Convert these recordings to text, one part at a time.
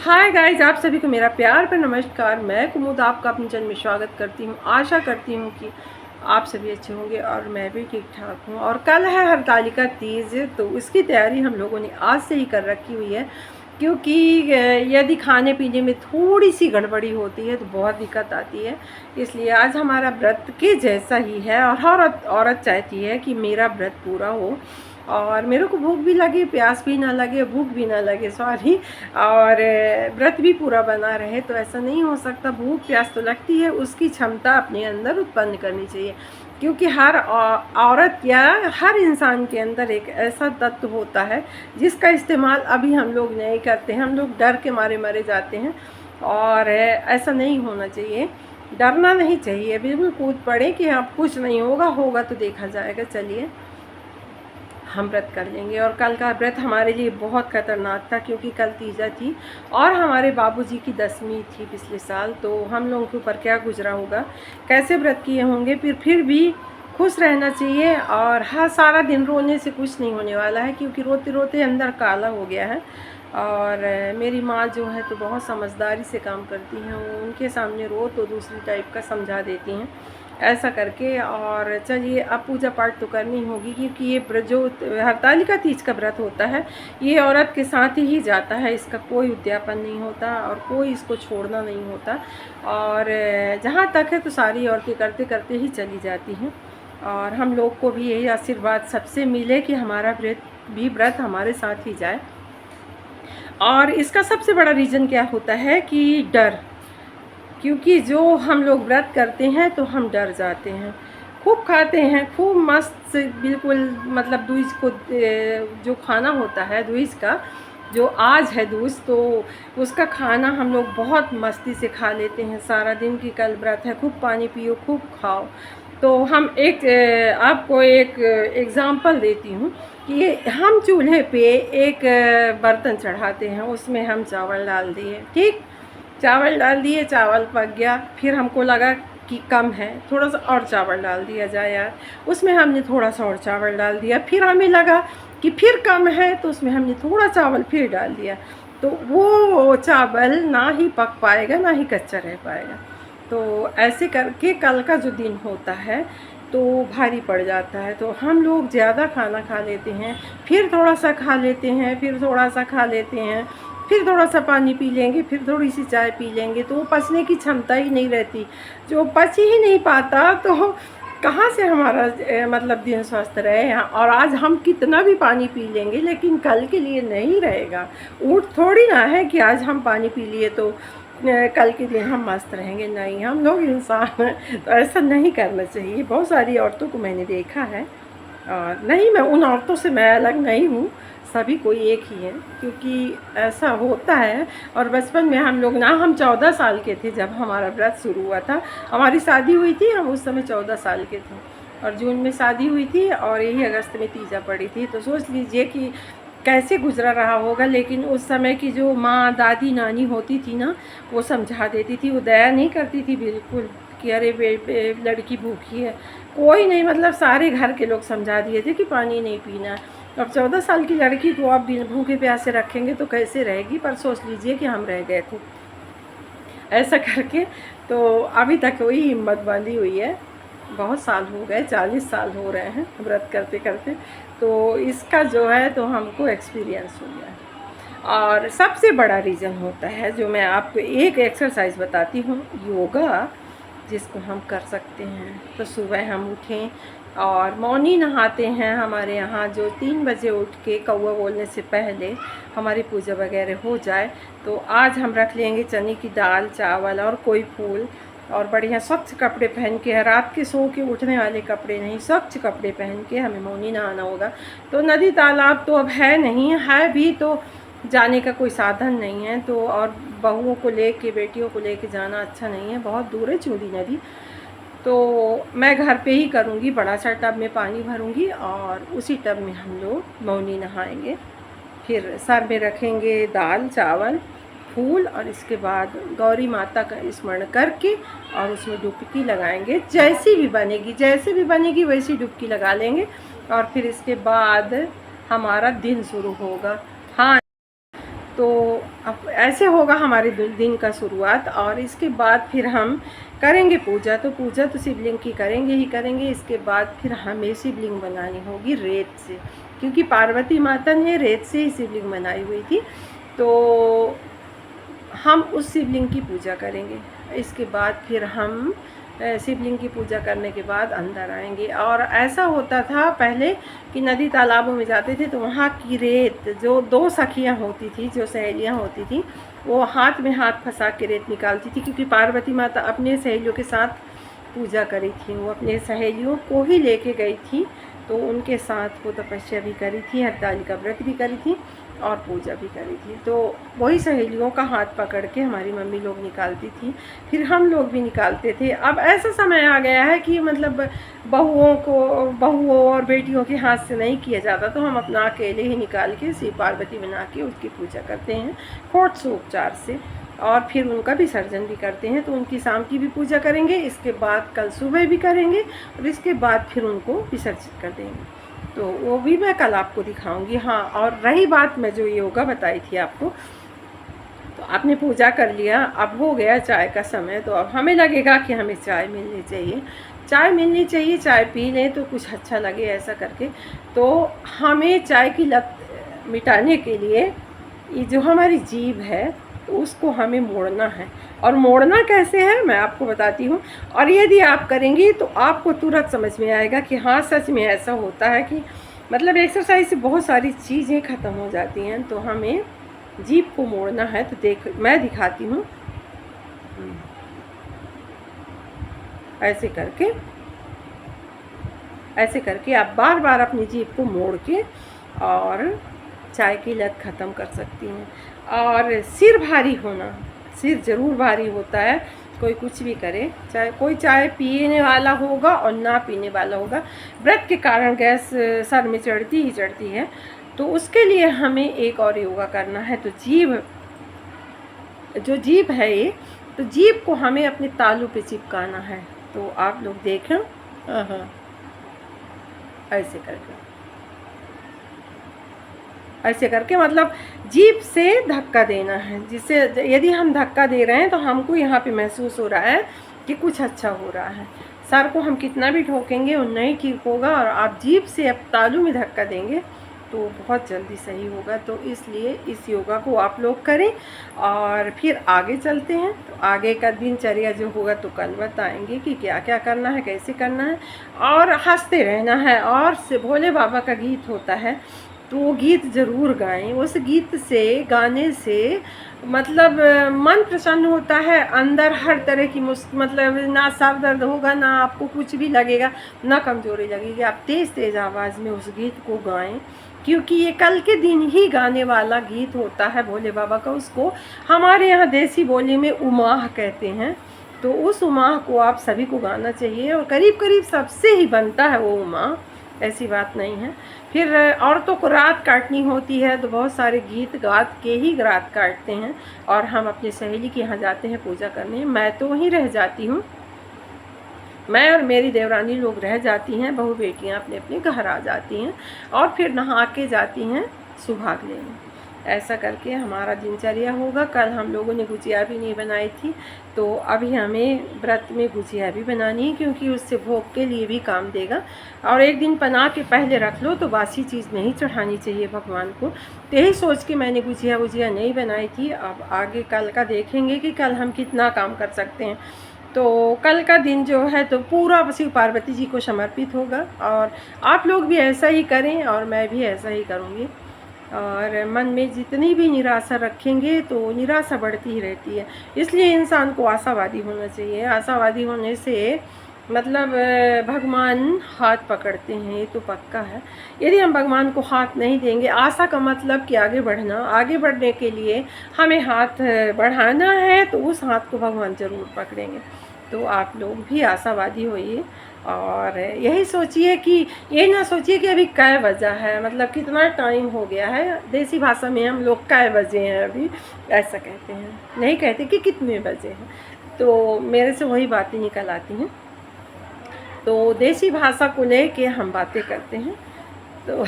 Hi guys, आप सभी को मेरा प्यार पर नमस्कार। मैं कुमुद आपका अपने चैनल में स्वागत करती हूँ। आशा करती हूँ कि आप सभी अच्छे होंगे और मैं भी ठीक ठाक हूँ। और कल है हरतालिका तीज, तो इसकी तैयारी हम लोगों ने आज से ही कर रखी हुई है, क्योंकि यदि खाने पीने में थोड़ी सी गड़बड़ी होती है तो बहुत दिक्कत आती है। इसलिए आज हमारा व्रत के जैसा ही है और हर औरत चाहती है कि मेरा व्रत पूरा हो और मेरे को भूख भी लगे, प्यास भी ना लगे, भूख भी ना लगे, सॉरी, और व्रत भी पूरा बना रहे। तो ऐसा नहीं हो सकता, भूख प्यास तो लगती है, उसकी क्षमता अपने अंदर उत्पन्न करनी चाहिए, क्योंकि हर औरत या हर इंसान के अंदर एक ऐसा तत्व होता है जिसका इस्तेमाल अभी हम लोग नहीं करते हैं। हम लोग डर के मारे मरे जाते हैं और ऐसा नहीं होना चाहिए, डरना नहीं चाहिए, बिल्कुल कूद पड़े कि अब कुछ नहीं होगा, होगा तो देखा जाएगा। चलिए हम व्रत कर लेंगे। और कल का व्रत हमारे लिए बहुत खतरनाक था, क्योंकि कल तीजा थी और हमारे बाबूजी की 10वीं थी पिछले साल। तो हम लोगों के ऊपर क्या गुजरा होगा, कैसे व्रत किए होंगे। फिर भी खुश रहना चाहिए और हर सारा दिन रोने से कुछ नहीं होने वाला है, क्योंकि रोते रोते अंदर काला हो गया है। और मेरी माँ जो है तो बहुत समझदारी से काम करती हैं, वो उनके सामने रो तो दूसरी टाइप का समझा देती हैं, ऐसा करके। और चलिए अब पूजा पाठ तो करनी होगी, क्योंकि ये जो हरतालिका तीज का व्रत होता है ये औरत के साथ ही जाता है, इसका कोई उद्यापन नहीं होता और कोई इसको छोड़ना नहीं होता। और जहाँ तक है तो सारी औरतें करते करते ही चली जाती हैं। और हम लोग को भी यही आशीर्वाद सबसे मिले कि हमारा व्रत हमारे साथ ही जाए। और इसका सबसे बड़ा रीज़न क्या होता है कि डर, क्योंकि जो हम लोग व्रत करते हैं तो हम डर जाते हैं, खूब खाते हैं, खूब मस्त बिल्कुल, मतलब दूज को जो खाना होता है, दूज का जो आज है दूज, तो उसका खाना हम लोग बहुत मस्ती से खा लेते हैं सारा दिन की। कल व्रत है, खूब पानी पियो, खूब खाओ। तो हम आपको एक एग्ज़ाम्पल देती हूँ कि हम चूल्हे पे एक बर्तन चढ़ाते हैं, उसमें हम चावल डाल दिए, ठीक, चावल डाल दिए, चावल पक गया, फिर हमको लगा कि कम है, थोड़ा सा और चावल डाल दिया जाए यार, उसमें हमने थोड़ा सा और चावल डाल दिया। फिर हमें लगा कि फिर कम है, तो उसमें हमने थोड़ा चावल फिर डाल दिया। तो वो चावल ना ही पक पाएगा, ना ही कच्चा रह पाएगा। तो ऐसे करके कल का जो दिन होता है तो भारी पड़ जाता है। तो हम लोग ज़्यादा खाना खा लेते हैं, फिर थोड़ा सा खा लेते हैं, फिर थोड़ा सा खा लेते हैं, फिर थोड़ा सा पानी पी लेंगे, फिर थोड़ी सी चाय पी लेंगे, तो वो पचने की क्षमता ही नहीं रहती। जो पच ही नहीं पाता तो कहाँ से हमारा मतलब दिन स्वस्थ रहे। और आज हम कितना भी पानी पी लेंगे लेकिन कल के लिए नहीं रहेगा। ऊँट थोड़ी ना है कि आज हम पानी पी लिए तो कल के दिन हम मस्त रहेंगे। नहीं, हम लोग इंसान हैं, तो ऐसा नहीं करना चाहिए। बहुत सारी औरतों को मैंने देखा है, और नहीं, मैं उन औरतों से मैं अलग नहीं हूँ, सभी कोई एक ही है, क्योंकि ऐसा होता है। और बचपन में हम 14 साल के थे जब हमारा व्रत शुरू हुआ था। हमारी शादी हुई थी, हम उस समय 14 साल के थे, और जून में शादी हुई थी और यही अगस्त में तीजा पड़ी थी। तो सोच लीजिए कि कैसे गुजरा रहा होगा। लेकिन उस समय की जो माँ, दादी, नानी होती थी ना, वो समझा देती थी, वो दया नहीं करती थी बिल्कुल कि अरे लड़की भूखी है। कोई नहीं, मतलब सारे घर के लोग समझा दिए थे कि पानी नहीं पीना। अब 14 साल की लड़की को आप भूखे प्यासे रखेंगे तो कैसे रहेगी। पर सोच लीजिए कि हम रह गए थे ऐसा करके। तो अभी तक वही हिम्मत बांधी हुई है। बहुत साल हो गए, 40 साल हो रहे हैं व्रत करते करते। तो इसका जो है तो हमको एक्सपीरियंस हो गया है। और सबसे बड़ा रीज़न होता है, जो मैं आपको एक एक्सरसाइज बताती हूँ, योगा, जिसको हम कर सकते हैं। तो सुबह हम उठें और मौनी नहाते हैं हमारे यहाँ, जो 3 बजे उठ के कौवा बोलने से पहले हमारी पूजा वगैरह हो जाए। तो आज हम रख लेंगे चने की दाल, चावल और कोई फूल, और बढ़िया स्वच्छ कपड़े पहन के, रात के सो के उठने वाले कपड़े नहीं, स्वच्छ कपड़े पहन के हमें मौनी नहाना होगा। तो नदी तालाब तो अब है नहीं, है भी तो जाने का कोई साधन नहीं है। तो और बहुओं को लेके, बेटियों को लेके जाना अच्छा नहीं है, बहुत दूर है चूंदी नदी। तो मैं घर पे ही करूँगी, बड़ा सा टब में पानी भरूँगी और उसी टब में हम लोग मौनी नहाएंगे। फिर सर में रखेंगे दाल, चावल, फूल, और इसके बाद गौरी माता का स्मरण करके और उसमें डुबकी लगाएंगे। जैसे भी बनेगी वैसी डुबकी लगा लेंगे। और फिर इसके बाद हमारा दिन शुरू होगा। हाँ, तो अब ऐसे होगा हमारे दिन का शुरुआत। और इसके बाद फिर हम करेंगे पूजा। तो पूजा तो शिवलिंग की करेंगे ही करेंगे। इसके बाद फिर हमें शिवलिंग बनानी होगी रेत से, क्योंकि पार्वती माता ने रेत से ही शिवलिंग बनाई हुई थी। तो हम उस शिवलिंग की पूजा करेंगे। इसके बाद फिर हम शिवलिंग की पूजा करने के बाद अंदर आएंगे। और ऐसा होता था पहले कि नदी तालाबों में जाते थे तो वहाँ की रेत, जो दो सखियाँ होती थी, जो सहेलियाँ होती थी, वो हाथ में हाथ फंसा के रेत निकालती थी, क्योंकि पार्वती माता अपने सहेलियों के साथ पूजा करी थी। वो अपने सहेलियों को ही लेके गई थी, तो उनके साथ वो तपस्या भी करी थी, हरतालिका व्रत भी करी थी और पूजा भी करी थी। तो वही सहेलियों का हाथ पकड़ के हमारी मम्मी लोग निकालती थी, फिर हम लोग भी निकालते थे। अब ऐसा समय आ गया है कि मतलब बहुओं और बेटियों के हाथ से नहीं किया जाता, तो हम अपना अकेले ही निकाल के शिव पार्वती बना के उसकी पूजा करते हैं षोडशोपचार से। और फिर उनका विसर्जन भी करते हैं। तो उनकी शाम की भी पूजा करेंगे, इसके बाद कल सुबह भी करेंगे और इसके बाद फिर उनको विसर्जित कर देंगे। तो वो भी मैं कल आपको दिखाऊंगी। हाँ, और रही बात मैं जो योगा बताई थी आपको, तो आपने पूजा कर लिया, अब हो गया चाय का समय। तो अब हमें लगेगा कि हमें चाय मिलनी चाहिए, चाय मिलनी चाहिए, चाय पी लें तो कुछ अच्छा लगे ऐसा करके। तो हमें चाय की लत मिटाने के लिए ये जो हमारी जीभ है, तो उसको हमें मोड़ना है। और मोड़ना कैसे है मैं आपको बताती हूँ। और यदि आप करेंगी तो आपको तुरंत समझ में आएगा कि हाँ, सच में ऐसा होता है कि मतलब एक्सरसाइज से बहुत सारी चीज़ें ख़त्म हो जाती हैं। तो हमें जीभ को मोड़ना है। तो मैं दिखाती हूँ। ऐसे करके आप बार बार अपनी जीभ को मोड़ के और चाय की लत ख़त्म कर सकती हैं। और सिर भारी होना, सिर ज़रूर भारी होता है, कोई कुछ भी करे, चाहे कोई चाय पीने वाला होगा और ना पीने वाला होगा, व्रत के कारण गैस सर में चढ़ती ही चढ़ती है। तो उसके लिए हमें एक और योगा करना है। तो जो जीभ है ये, तो जीभ को हमें अपने तालू पे चिपकाना है। तो आप लोग देखें, हाँ, ऐसे करके मतलब जीभ से धक्का देना है, जिससे यदि हम धक्का दे रहे हैं तो हमको यहाँ पे महसूस हो रहा है कि कुछ अच्छा हो रहा है। सर को हम कितना भी ठोकेंगे वो नहीं ठीक होगा, और आप जीभ से अब तालू में धक्का देंगे तो बहुत जल्दी सही होगा। तो इसलिए इस योगा को आप लोग करें और फिर आगे चलते हैं। तो आगे का दिनचर्या जो होगा तो कल बताएंगे कि क्या क्या करना है, कैसे करना है, और हंसते रहना है। और भोले बाबा का गीत होता है, तो वो गीत ज़रूर गाएं। उस गीत से, गाने से मतलब मन प्रसन्न होता है, अंदर हर तरह की मतलब ना सर दर्द होगा, ना आपको कुछ भी लगेगा, ना कमज़ोरी लगेगी। आप तेज़ तेज़ आवाज़ में उस गीत को गाएं, क्योंकि ये कल के दिन ही गाने वाला गीत होता है भोले बाबा का। उसको हमारे यहाँ देसी बोली में उमाह कहते हैं। तो उस उमाह को आप सभी को गाना चाहिए, और करीब करीब सबसे ही बनता है वो उमाह, ऐसी बात नहीं है। फिर औरतों को रात काटनी होती है, तो बहुत सारे गीत गा के ही रात काटते हैं। और हम अपनी सहेली के यहाँ जाते हैं पूजा करने। मैं तो वहीं रह जाती हूँ, मैं और मेरी देवरानी लोग रह जाती हैं, बहू बेटियाँ अपने अपने घर आ जाती हैं और फिर नहा के जाती हैं सुहाग लेने। ऐसा करके हमारा दिनचर्या होगा। कल हम लोगों ने गुजिया भी नहीं बनाई थी, तो अभी हमें व्रत में गुजिया भी बनानी है, क्योंकि उससे भोग के लिए भी काम देगा। और एक दिन बना के पहले रख लो, तो बासी चीज़ नहीं चढ़ानी चाहिए भगवान को। तो यही सोच के मैंने गुजिया नहीं बनाई थी। अब आगे कल का देखेंगे कि कल हम कितना काम कर सकते हैं। तो कल का दिन जो है तो पूरा शिव पार्वती जी को समर्पित होगा, और आप लोग भी ऐसा ही करें और मैं भी ऐसा ही करूँगी। और मन में जितनी भी निराशा रखेंगे तो निराशा बढ़ती ही रहती है। इसलिए इंसान को आशावादी होना चाहिए। आशावादी होने से मतलब भगवान हाथ पकड़ते हैं, ये तो पक्का है। यदि हम भगवान को हाथ नहीं देंगे, आशा का मतलब कि आगे बढ़ना, आगे बढ़ने के लिए हमें हाथ बढ़ाना है, तो उस हाथ को भगवान ज़रूर पकड़ेंगे। तो आप लोग भी आशावादी होइए और यही सोचिए कि ये ना सोचिए कि अभी कै बजा है, मतलब कितना टाइम हो गया है। देसी भाषा में हम लोग कै बजे हैं अभी ऐसा कहते हैं, नहीं कहते कि कितने बजे हैं। तो मेरे से वही बातें निकल आती हैं, तो देसी भाषा को लेके हम बातें करते हैं। तो,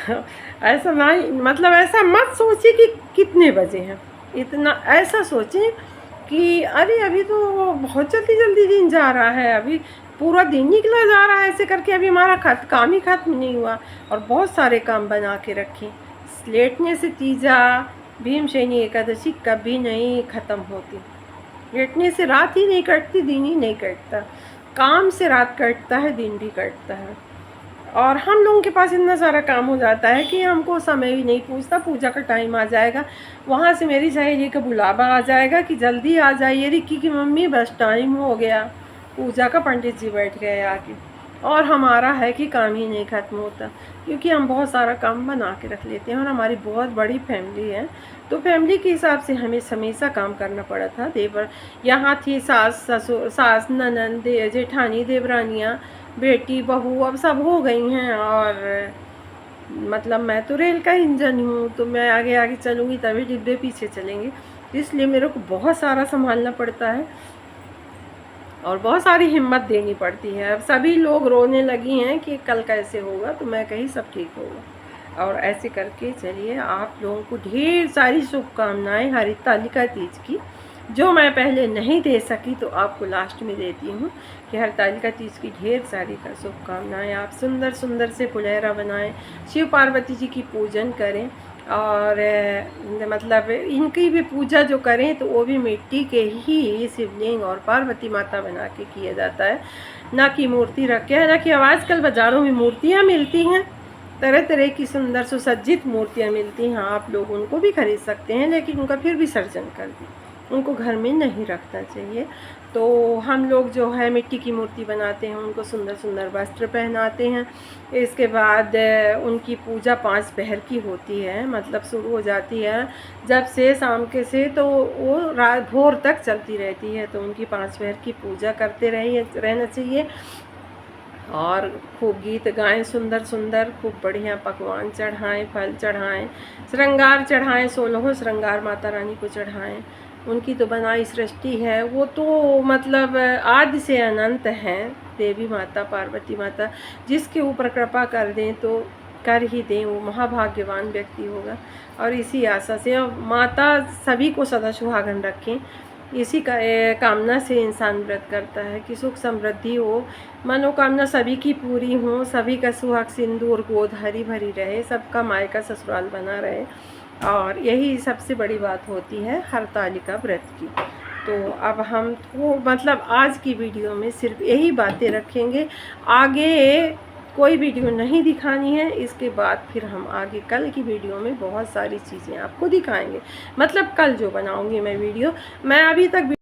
तो ऐसा नहीं, मतलब ऐसा मत सोचिए कि कितने बजे हैं, इतना ऐसा सोचें कि अरे अभी तो बहुत जल्दी जल्दी दिन जा रहा है, अभी पूरा दिन निकला जा रहा है, ऐसे करके अभी हमारा काम ही ख़त्म नहीं हुआ और बहुत सारे काम बना के रखें। लेटने से तीजा भीमशैनी एकादशी कभी नहीं ख़त्म होती। लेटने से रात ही नहीं कटती, दिन ही नहीं कटता। काम से रात कटता है, दिन भी कटता है। और हम लोगों के पास इतना सारा काम हो जाता है कि हमको समय भी नहीं पूछता। पूजा का टाइम आ जाएगा, वहाँ से मेरी सहेली का बुलावा आ जाएगा कि जल्दी आ जाइए रिक्की की मम्मी, बस टाइम हो गया। पूजा का पंडित जी बैठ गए आके, और हमारा है कि काम ही नहीं ख़त्म होता, क्योंकि हम बहुत सारा काम बना के रख लेते हैं और हमारी बहुत बड़ी फैमिली है। तो फैमिली के हिसाब से हमें हमेशा काम करना पड़ा था। देवर यहाँ थी, सास ससुर, सास ननद, जेठानी, देवरानियाँ, बेटी बहू अब सब हो गई हैं। और मतलब मैं तो रेल का इंजन हूँ, तो मैं आगे आगे चलूँगी तभी डिब्बे पीछे चलेंगे, इसलिए मेरे को बहुत सारा संभालना पड़ता है और बहुत सारी हिम्मत देनी पड़ती है। अब सभी लोग रोने लगी हैं कि कल कैसे होगा, तो मैं कही सब ठीक होगा। और ऐसे करके चलिए, आप लोगों को ढेर सारी शुभकामनाएं हरितालिका तीज की, जो मैं पहले नहीं दे सकी तो आपको लास्ट में देती हूँ कि हरितालिका तीज की ढेर सारी का शुभकामनाएं। आप सुंदर सुंदर से फुलहरा बनाएं, शिव पार्वती जी की पूजन करें, और मतलब इनकी भी पूजा जो करें तो वो भी मिट्टी के ही शिवलिंग और पार्वती माता बना के किया जाता है, ना कि मूर्ति रख के। हालांकि आजकल बाज़ारों में मूर्तियाँ मिलती हैं, तरह तरह की सुंदर सुसज्जित मूर्तियाँ मिलती हैं, आप लोग उनको भी खरीद सकते हैं, लेकिन उनका फिर विसर्जन कर दें, उनको घर में नहीं रखना चाहिए। तो हम लोग जो है मिट्टी की मूर्ति बनाते हैं, उनको सुंदर सुंदर वस्त्र पहनाते हैं। इसके बाद उनकी पूजा 5 पहर की होती है, मतलब शुरू हो जाती है जब से शाम के से, तो वो रात भोर तक चलती रहती है। तो उनकी 5 पहर की पूजा करते रहना चाहिए और खूब गीत गाएं, सुंदर सुंदर, खूब बढ़िया पकवान चढ़ाएं, फल चढ़ाएं, श्रृंगार चढ़ाएं, 16 श्रृंगार माता रानी को चढ़ाएं। उनकी तो बनाई सृष्टि है, वो तो मतलब आदि से अनंत हैं। देवी माता, पार्वती माता जिसके ऊपर कृपा कर दें तो कर ही दें, वो महाभाग्यवान व्यक्ति होगा। और इसी आशा से माता सभी को सदा सुहागन रखें, इसी का कामना से इंसान व्रत करता है कि सुख समृद्धि हो, मनोकामना सभी की पूरी हो, सभी का सुहाग सिंदूर गोद हरी भरी रहे, सबका मायका ससुराल बना रहे। और यही सबसे बड़ी बात होती है हरतालिका व्रत की। तो अब हम तो मतलब आज की वीडियो में सिर्फ यही बातें रखेंगे, आगे कोई वीडियो नहीं दिखानी है। इसके बाद फिर हम आगे कल की वीडियो में बहुत सारी चीज़ें आपको दिखाएंगे, मतलब कल जो बनाऊंगी मैं वीडियो, मैं अभी तक